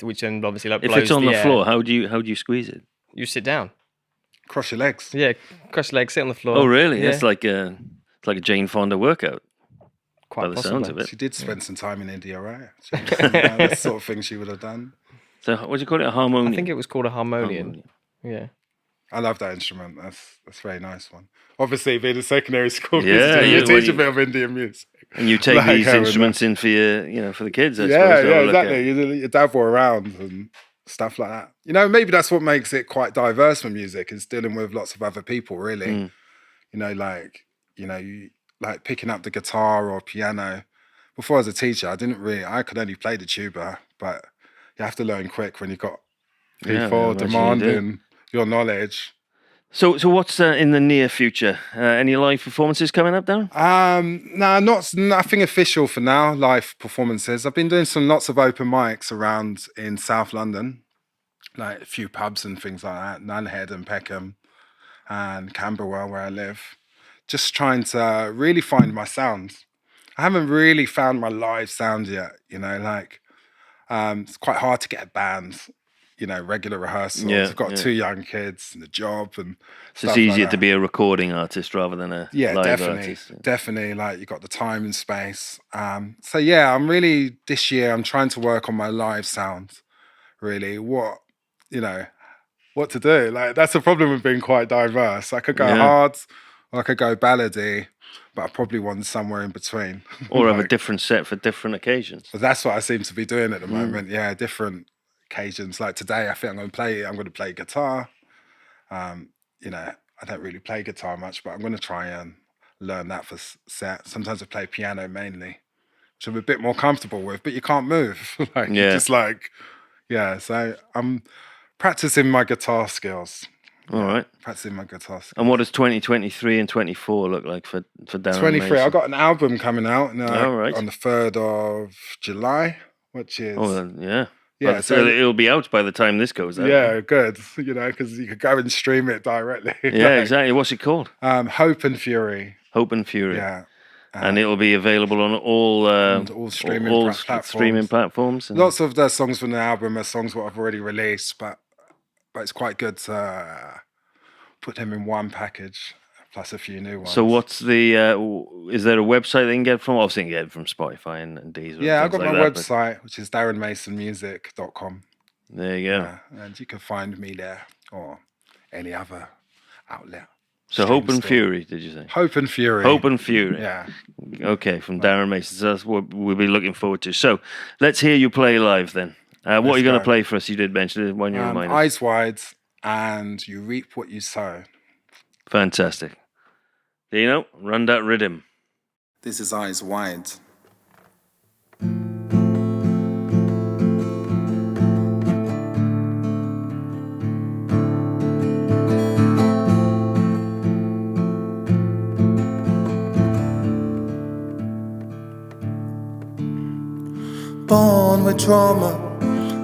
which then obviously like If blows it's on the air. floor, how do you squeeze it? You sit down. Cross your legs. Yeah, cross your legs, sit on the floor. Oh, really? Yeah. It's like a Jane Fonda workout. Quite by the sounds of possibly. it. She did spend some time in India, right? That sort of thing she would have done. So what do you call it? A harmonium? I think it was called a harmonium. Yeah. I love that instrument. That's a very nice one. Obviously, being a secondary school Yeah, teacher, you yeah, teach well, a bit of Indian music. And you take Like these her and instruments that. in for your, for the kids. I suppose, Yeah, to have a look at. exactly. You dabble around and stuff like that. You know, maybe that's what makes it quite diverse for music, is dealing with lots of other people, really. Mm. You like picking up the guitar or piano. Before I was a teacher, I could only play the tuba, but you have to learn quick when you've got Yeah, people I imagine you do. demanding your knowledge. So what's in the near future? Any live performances coming up, Darren? No, nothing official for now. Live performances. I've been doing lots of open mics around in South London, like a few pubs and things like that, Nunhead and Peckham and Camberwell, where I live. Just trying to really find my sound. I haven't really found my live sound yet. It's quite hard to get a band. Regular rehearsals. Yeah, I've got 2 young kids and a job, and so it's easier to be a recording artist rather than a live artist. Definitely. Like, you got the time and space. So yeah, I'm really this year. I'm trying to work on my live sound. Really, what to do? Like, that's the problem with being quite diverse. I could go hard, or I could go ballady, but I probably want somewhere in between. Or have a different set for different occasions. But that's what I seem to be doing at the moment. Yeah, different occasions. Like today, I think I'm going to play guitar. I don't really play guitar much, but I'm going to try and learn that for set. Sometimes I play piano mainly, which I'm a bit more comfortable with, but you can't move. So I'm practicing my guitar skills. All right. Practicing my guitar skills. And what does 2023 and 24 look like for Darren 23, Mason? I've got an album coming out right. on the 3rd of July, which is... Yeah, so it'll be out by the time this goes out. Yeah, good. Because you could go and stream it directly. Yeah, exactly. What's it called? Hope and Fury. Hope and Fury. Yeah. And it'll be available on all streaming platforms. Lots of the songs from the album are songs what I've already released, but it's quite good to put them in one package, plus a few new ones. So what's the, is there a website they can get from? Obviously, you can get it from Spotify and Deezer. Yeah, I've got my website, which is darrenmasonmusic.com. There you go. Yeah, and you can find me there or any other outlet. So Hope and Fury, did you say? Hope and Fury. Hope and Fury. Yeah. Okay, from Darren Mason. So that's what we'll be looking forward to. So let's hear you play live then. What are you going to play for us? You did mention it when you reminded us. Eyes Wide and You Reap What You Sow. Fantastic. Dino, run that rhythm. This is Eyes Wide. Born with trauma,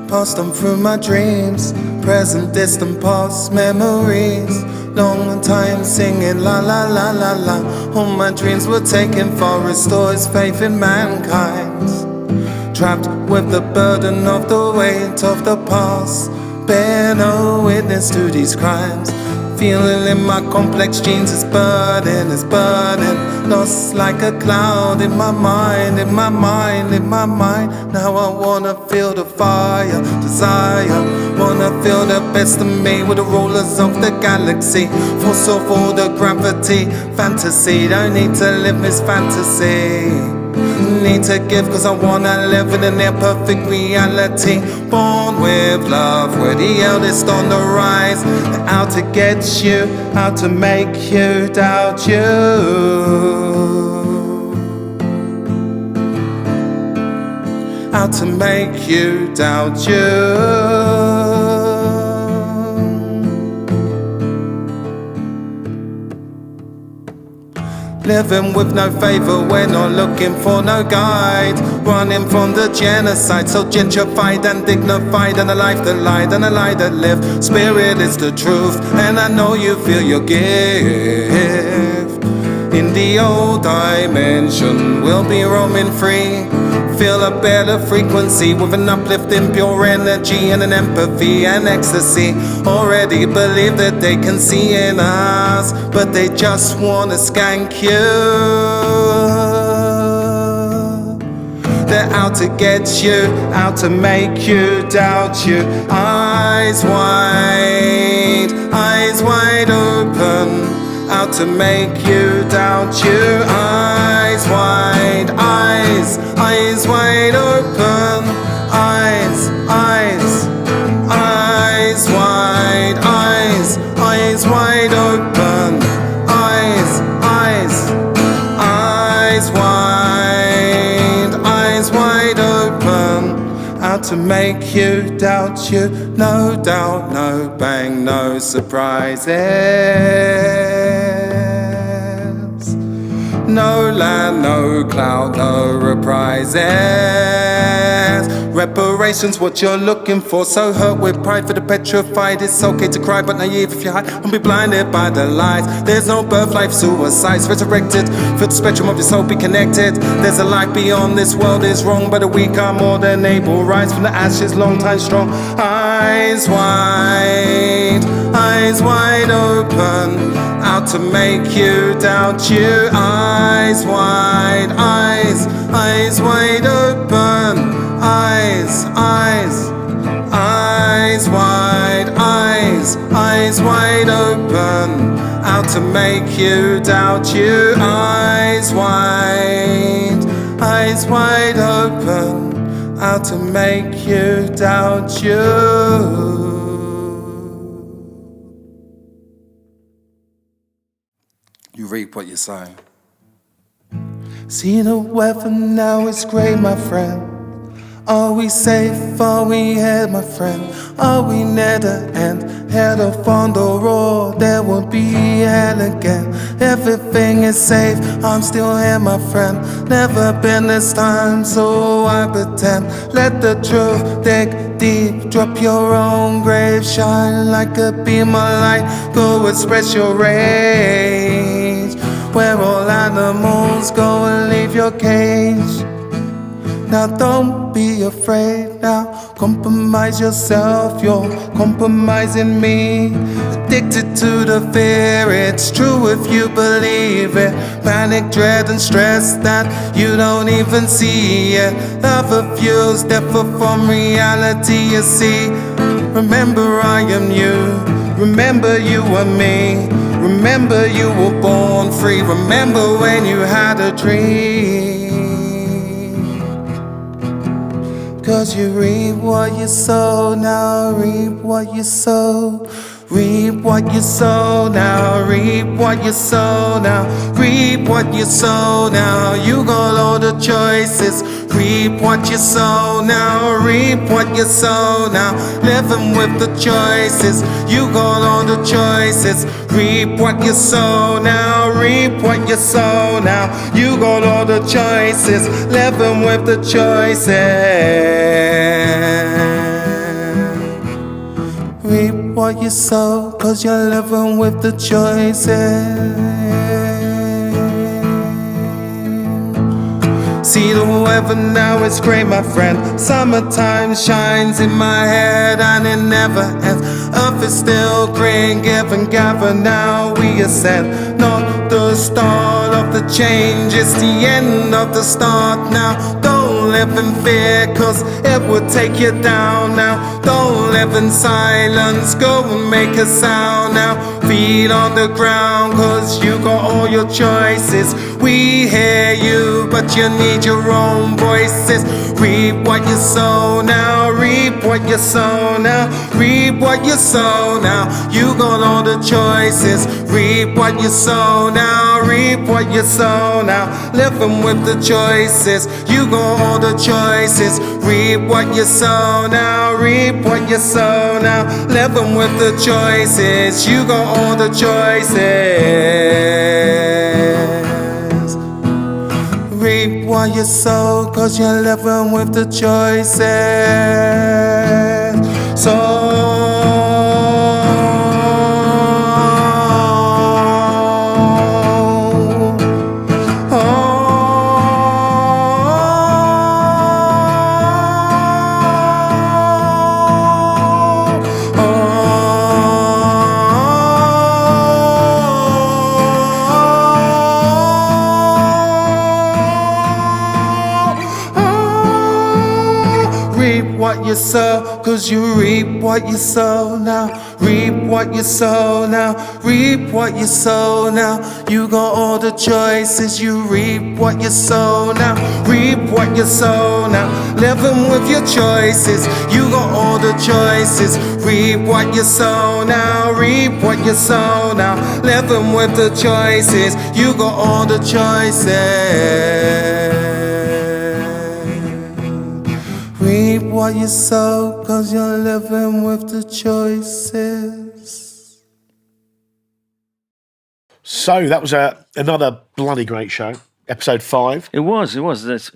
passed on through my dreams, present, distant, past memories. Long time singing la la la la la. All my dreams were taken for restores faith in mankind. Trapped with the burden of the weight of the past, bear no witness to these crimes. Feeling in my complex genes is burning, lost like a cloud in my mind, in my mind, in my mind. Now I wanna feel the fire, desire, wanna feel the best of me with the rulers of the galaxy. Force off all the gravity, fantasy, don't need to live this fantasy. Need to give cause I wanna live in a near perfect reality. Born with love, we're the eldest on the rise. Out to get you, out to make you doubt you. Out to make you doubt you. Living with no favor, we're not looking for no guide. Running from the genocide, so gentrified and dignified. And a life that lied and a lie that lived. Spirit is the truth, and I know you feel your gift. In the old dimension, we'll be roaming free. Feel a better frequency with an uplifting pure energy and an empathy and ecstasy. Already believe that they can see in us, but they just wanna skank you. They're out to get you, out to make you doubt you. Eyes wide open. Out to make you doubt you. Eyes wide open. Eyes wide open. Eyes wide open. Out to make you doubt you. No doubt, no bang, no surprises. No land, no cloud, no reprises. Reparations, what you're looking for. So hurt with pride for the petrified. It's okay to cry, but naive if you hide. Don't be blinded by the lies. There's no birth, life, suicides. Resurrected, feel the spectrum of your soul, be connected. There's a life beyond this world is wrong, but the weak are more than able. Rise from the ashes, long time strong. Eyes wide open. Out to make you doubt you. Eyes wide open. Eyes wide open. Out to make you doubt you. Eyes wide open. Out to make you doubt you. You reap what you sow. See the weather now, it's grey, my friend. Are we safe? Are we here, my friend? Are we near the end? Head off on the road, there will be hell again. Everything is safe, I'm still here, my friend. Never been this time, so I pretend. Let the truth dig deep, drop your own grave. Shine like a beam of light, go express your rage. Where all animals go and leave your cage. Now don't be afraid now, compromise yourself, you're compromising me. Addicted to the fear, it's true if you believe it. Panic, dread and stress that you don't even see it. Love fuels death from reality, you see. Remember I am you, remember you are me. Remember you were born free, remember when you had a dream. Cause you reap what you sow, now reap what you sow. Reap what you sow now, reap what you sow now. Reap what you sow now, you got all the choices. Reap what you sow now, reap what you sow now. Living with the choices, you got all the choices. Reap what you sow now, reap what you sow now. You got all the choices, living with the choices. Reap what you sow, cause you're living with the choices. See the weather now, it's grey, my friend. Summertime shines in my head and it never ends. Earth is still green, give and gather, now we ascend. Not the start of the change, it's the end of the start now. Don't live in fear, cause it will take you down now. Don't live in silence, go and make a sound now. Feet on the ground, cause you got all your choices. We hear you, but you need your own voices. Reap what you sow now, reap what you sow now. Reap what you sow now, you got all the choices. Reap what you sow now, reap what you sow now. Living with the choices, you got all the choices. Reap what you sow now, reap what you sow now. Living with the choices, you got all the choices. Reap what you sow, cause you're living with the choices. What you sow, cause you reap what you sow now. Reap what you sow now, reap what you sow now. You got all the choices, you reap what you sow now. Reap what you sow now, living with your choices. You got all the choices, reap what you sow now. Reap what you sow now, living with the choices. You got all the choices. Reap what you sow, 'cause you're living with the choices. So that was another bloody great show. Episode 5. It was. It's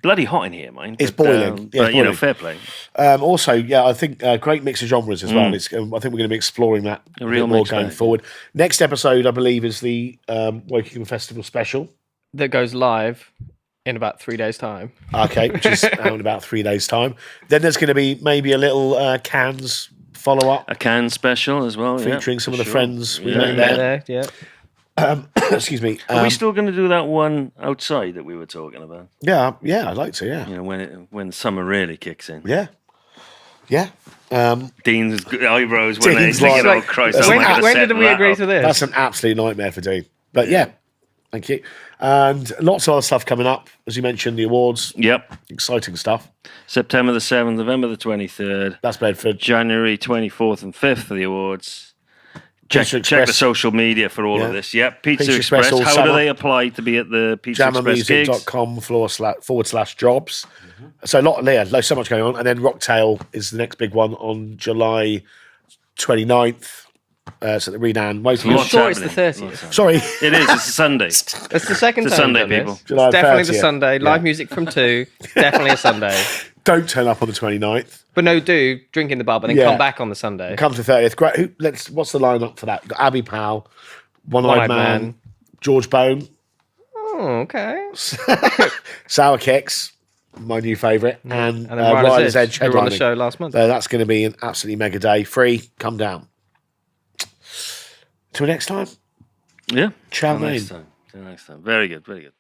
bloody hot in here, mate. It's boiling. Yeah, but, it's boiling. fair play. Also, I think great mix of genres as well. It's, I think we're going to be exploring that a real bit more mix, going mate. forward. Next episode, I believe, is the Wigwam Festival special. That goes live in about 3 days' time. Okay, which is out in about 3 days' time. Then there's going to be maybe a little Cannes follow-up. A Cannes special as well. Featuring some of the friends we Yeah, met there. yeah. Excuse me. Are we still going to do that one outside that we were talking about? Yeah, I'd like to, yeah. You know, when summer really kicks in. Yeah. Dean's eyebrows when Dean's they thinking, like- oh Christ, That's how am I an- gonna When set did we that agree up? to this? That's an absolute nightmare for Dean. But yeah, thank you. And lots of other stuff coming up. As you mentioned, the awards. Yep. Exciting stuff. September the 7th, November the 23rd, That's Bedford. January 24th and 5th for the awards. Check the Express. social media for all of this. Yep, Pizza Pizza Express Express. all How summer. do they apply to be at the Pizza Express gigs? JammaMusic.com/jobs. So so much going on. And then Rocktail is the next big one on July 29th. So the Renan Waiting. Lots Sure, it's the happening. 30th. Sorry. It is. It's a Sunday. It's the second It's a time Sunday, we've done people. this. July It's definitely 30th. the Sunday. Live Yeah. music from 2. Definitely a Sunday. Don't turn up on the 29th. But no, do drink in the bar, but then Yeah. come back on the Sunday. Come to 30th. Great. What's the lineup for that? You've got Abby Powell, One-Eyed Man, George Bone, Oh, okay. Sour Kicks, my new favourite, and And then Ryder's Edge, who were on the headlining. show last month. That's going to be an absolutely mega day. Free, come down. Till next time. Yeah. Ciao, Till next mate. time. Till next time. Very good. Very good.